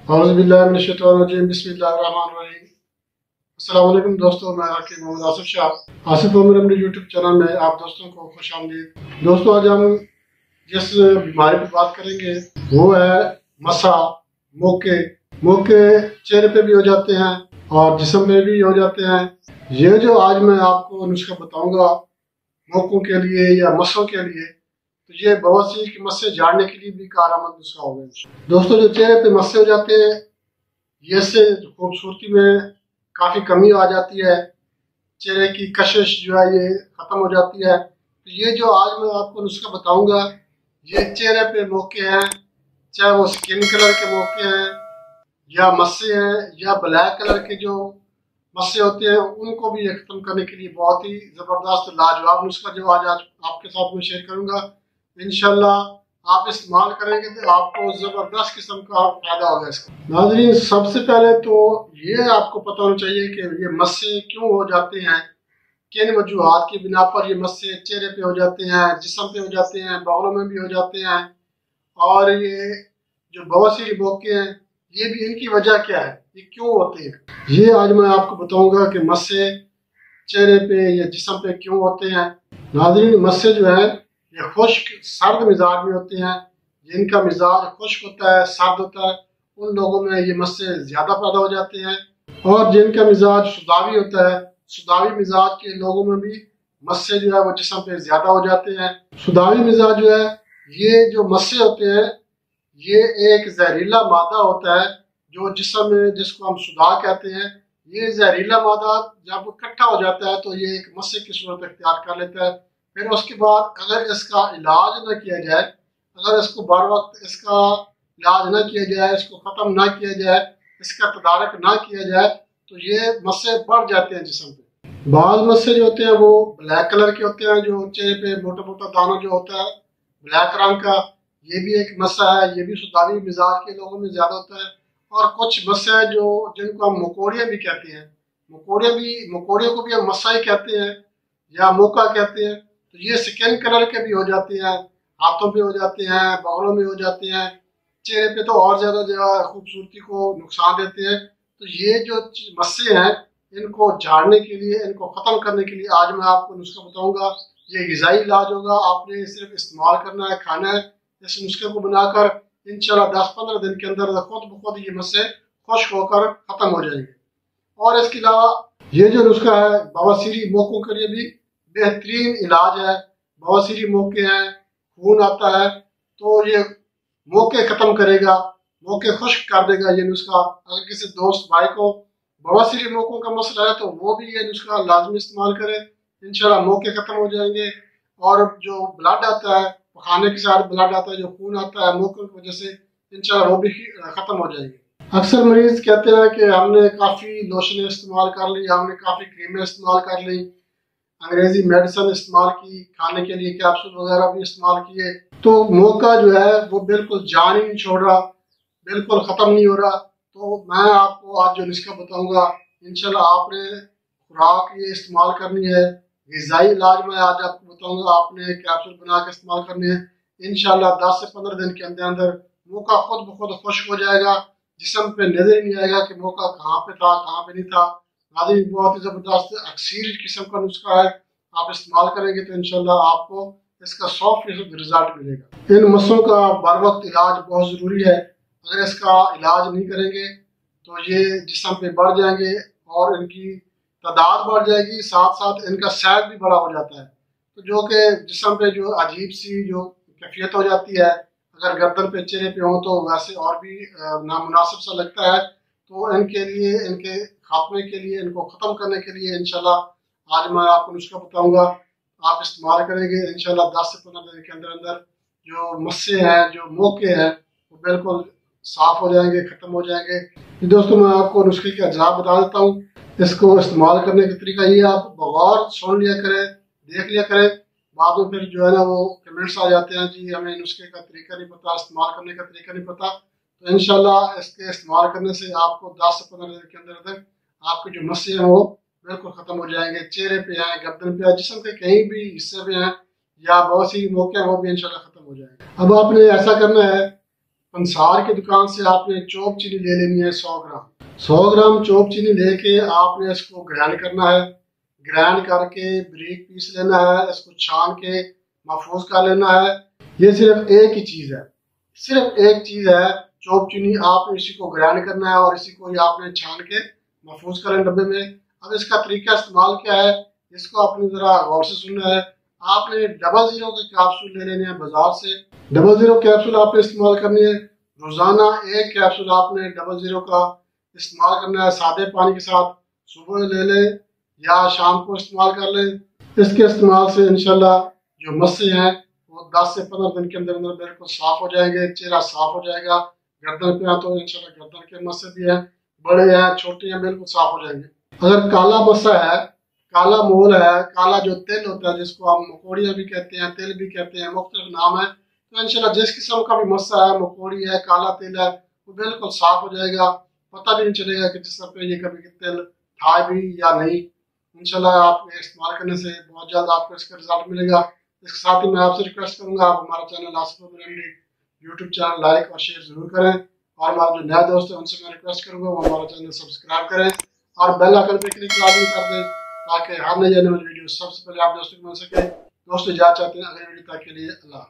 औज़ुबिल्लाहिमिनश्शैतानिर्रजीम बिस्मिल्लाहिर्रहमानिर्रहीम। अस्सलाम वालेकुम दोस्तों, मैं हाकिम मोहम्मद आसिफ शाह आसिफ उमर अपने यूट्यूब चैनल में आप दोस्तों को खुशामदीद। दोस्तों, आज हम जिस बीमारी पर बात करेंगे वो है मसा, मोके। मोके चेहरे पे भी हो जाते हैं और जिस्म पे भी हो जाते हैं। ये जो आज मैं आपको नुस्खा बताऊंगा मोकों के लिए या मसों के लिए, तो ये बवासीर की मस्से झाड़ने के लिए भी कारआमद नुस्खा होगा। दोस्तों, जो चेहरे पे मस्से हो जाते हैं, ये से खूबसूरती में काफ़ी कमी आ जाती है, चेहरे की कशिश जो है ये ख़त्म हो जाती है। तो ये जो आज मैं आपको नुस्खा बताऊंगा, ये चेहरे पे मोके हैं, चाहे वो स्किन कलर के मोके हैं या मस्से हैं या ब्लैक कलर के जो मस्से होते हैं, उनको भी ये ख़त्म करने के लिए बहुत ही ज़बरदस्त लाजवाब नुस्खा जो आज आपके साथ में शेयर करूंगा। इंशाल्लाह आप इस्तेमाल करेंगे तो आपको ज़बरदस्त किस्म का फायदा होगा इसका। नाज़रीन, सबसे पहले तो ये आपको पता होना चाहिए कि ये मस्से क्यों हो जाते हैं, किन वजूहात की बिना पर ये मस्से चेहरे पे हो जाते हैं, जिस्म पे हो जाते हैं, बालों में भी हो जाते हैं। और ये जो बवासीर मोके हैं, ये भी इनकी वजह क्या है, ये क्यों होते हैं, ये आज मैं आपको बताऊंगा कि मस्से चेहरे पे या जिस्म पे क्यों होते हैं। नाज़रीन, मस्से जो है ये खुश्क सर्द मिजाज में होते हैं। जिनका मिजाज खुश्क होता है, सर्द होता है, उन लोगों में ये मस्से ज्यादा पैदा हो जाते हैं। और जिनका मिजाज सुदावी होता है, सुदावी मिजाज के लोगों में भी मस्से जो है वो जिस्म पे ज्यादा हो जाते हैं। सुदावी मिजाज जो है, ये जो मस्से होते हैं, ये एक जहरीला मादा होता है जो जिस्म में, जिसको हम सुदा कहते हैं। ये जहरीला मादा जब इकट्ठा हो जाता है तो ये एक मस्से की सूरत अख्तियार कर लेता है। फिर उसके बाद अगर इसका इलाज न किया जाए, अगर इसको बर वक्त इसका इलाज न किया जाए, इसको ख़त्म ना किया जाए, इसका तदारक ना किया जाए, तो ये मस्से बढ़ जाते हैं जिस्म पे। बाज़ मस्से जो होते हैं वो ब्लैक कलर के होते हैं, जो चेहरे पे मोटा मोटा दाना जो होता है ब्लैक रंग का, ये भी एक मस्सा है। ये भी सुदावी मिजाज के लोगों में ज़्यादा होता है। और कुछ मस्से हैं जो जिनको हम मकोड़ियाँ भी कहते हैं, मकोड़ियों को भी हम मस्सा ही कहते हैं या मोका कहते हैं। तो ये स्किन कलर के भी हो जाते हैं, हाथों पे हो जाते हैं, बालों में हो जाते हैं, चेहरे पे तो और ज्यादा जो है खूबसूरती को नुकसान देते हैं। तो ये जो मस्से हैं, इनको झाड़ने के लिए, इनको खत्म करने के लिए आज मैं आपको नुस्खा बताऊंगा। ये ग़िज़ाई इलाज होगा, आपने सिर्फ इस्तेमाल करना है, खाना है। इस नुस्खे को बनाकर इंशाल्लाह 10-15 दिन के अंदर खुद ब खुद ये मस्से खुश्क होकर खत्म हो जाएंगे। और इसके अलावा ये जो नुस्खा है बवासीरी मोकों के लिए भी बेहतरीन इलाज है। बवासीरी मोके हैं, खून आता है, तो ये मोके ख़त्म करेगा, मोके खुश्क कर देगा ये नुस्खा। अगर किसी दोस्त भाई को बवासीरी मोकों का मसला है तो वो भी ये नुस्खा लाजमी इस्तेमाल करे, इंशाल्लाह मोके ख़त्म हो जाएंगे। और जो ब्लड आता है, खाने के साथ ब्लड आता है, जो खून आता है मोकों की वजह से, इंशाल्लाह वो भी ख़त्म हो जाएंगे। अक्सर मरीज कहते हैं कि हमने काफ़ी लोशनें इस्तेमाल कर ली, हमने काफ़ी क्रीमें इस्तेमाल कर ली, अंग्रेजी मेडिसिन इस्तेमाल की, खाने के लिए कैप्सूल वगैरह भी इस्तेमाल किए, तो मोका जो है वो बिल्कुल जान ही नहीं छोड़ रहा, बिल्कुल ख़त्म नहीं हो रहा। तो मैं आपको आज जो नुस्खा बताऊंगा, इंशाल्लाह आपने खुराक ये इस्तेमाल करनी है, ग़िज़ाई इलाज में आज आपको बताऊंगा, आपने कैप्सूल बना के इस्तेमाल करने हैं। इंशाल्लाह 10 से 15 दिन के अंदर अंदर मोका खुद ब खुद खुश्क हो जाएगा, जिस्म पे नजर ही नहीं आएगा कि मोका कहाँ पे था, कहाँ पे नहीं था। नाज़रीन, बहुत ही ज़बरदस्त अक्सीर किस्म का नुस्खा है, आप इस्तेमाल करेंगे तो इंशाल्लाह आपको इसका 100% रिजल्ट मिलेगा। इन मसों का बर वक्त इलाज बहुत ज़रूरी है। अगर इसका इलाज नहीं करेंगे तो ये जिस्म पे बढ़ जाएंगे और इनकी तादाद बढ़ जाएगी, साथ साथ इनका साइज भी बड़ा हो जाता है। तो जो कि जिस्म पे जो अजीब सी जो कैफियत हो जाती है, अगर गर्दन पे, चेहरे पे हो तो वैसे और भी नामुनासिब सा लगता है। तो इनके लिए, इनके खात्मे के लिए, इनको ख़त्म करने के लिए इंशाल्लाह आज मैं आपको नुस्खा बताऊंगा, आप इस्तेमाल करेंगे इंशाल्लाह 10 से 15 दिन के अंदर अंदर जो मस्से हैं, जो मोके हैं, वो बिल्कुल साफ हो जाएंगे, ख़त्म हो जाएंगे। दोस्तों, मैं आपको नुस्खे के अज्जा बता देता हूँ। इसको इस्तेमाल करने का तरीका ये, आप बगौर सुन लिया करें, देख लिया करें, बाद में फिर जो है ना वो कमेंट्स आ जाते हैं, जी हमें नुस्खे का तरीका नहीं पता, इस्तेमाल करने का तरीका नहीं पता। तो इंशाल्लाह इसके इस्तेमाल करने से आपको 10 से 15 दिन के अंदर अंदर आपके जो मस्से हैं वो बिल्कुल ख़त्म हो जाएंगे। चेहरे पे हैं, गर्दन पे है, जिस्म के कहीं भी हिस्से में हैं या बहुत सी मौके हैं, वो भी इंशाल्लाह ख़त्म हो जाएंगे। अब आपने ऐसा करना है पंसार की दुकान से आपने चौक चीनी ले लेनी है 100 ग्राम। 100 ग्राम चौक चीनी लेके आपने इसको ग्राइंड करना है। ग्राइंड करके बारीक पीस लेना है, इसको छान के महफूज कर लेना है। ये सिर्फ एक ही चीज़ है, सिर्फ एक चीज़ है चौक चीनी। आपने इसी को ग्राइंड करना है और इसी को ही आपने छान के महफूज करें डब्बे में। अब इसका तरीका इस्तेमाल क्या है, इसको आपने ज़रा गौर से सुनना है। आपने 00 के कैप्सूल ले लेने हैं बाजार से। 00 कैप्सूल आपने इस्तेमाल करनी है। रोज़ाना एक कैप्सूल आपने 00 का इस्तेमाल करना है सादे पानी के साथ। सुबह ले लें या शाम को इस्तेमाल कर लें। इसके इस्तेमाल से इंशाल्लाह जो मस्से हैं वो 10 से 15 दिन के अंदर अंदर बिल्कुल साफ हो जाएंगे, चेहरा साफ हो जाएगा। गर्दन पे है तो इंशाल्लाह गर्दन के मस्से भी हैं, बड़े हैं छोटे हैं, बिल्कुल साफ हो जाएंगे। अगर काला मस्सा है, काला मोल है, काला जो तिल होता है जिसको हम मकोड़ियाँ भी कहते हैं, तिल भी कहते हैं, मुख्तलिफ नाम है, तो इंशाल्लाह जिस किस्म का भी मस्सा है, मकोड़ी है, काला तिल है, वो बिल्कुल साफ हो जाएगा। पता भी नहीं चलेगा कि जिस पे ये कभी तिल था भी या नहीं। इंशाल्लाह आप इस्तेमाल करने से बहुत जल्द आपको इसका रिजल्ट मिलेगा। इसके साथ ही मैं आपसे रिक्वेस्ट करूंगा आप हमारा channel Asif Umar MD YouTube channel like और शेयर जरूर करें, और हमारे जो नए दोस्त हैं उनसे मैं रिक्वेस्ट करूंगा वो हमारा चैनल सब्सक्राइब करें और बेल आइकन पे क्लिक लाजमी कर दें ताकि हर नई आने वाली वीडियो सबसे पहले आप दोस्तों को मिल सके। दोस्तों इजाज़त चाहते हैं अगली वीडियो तक के लिए अल्लाह।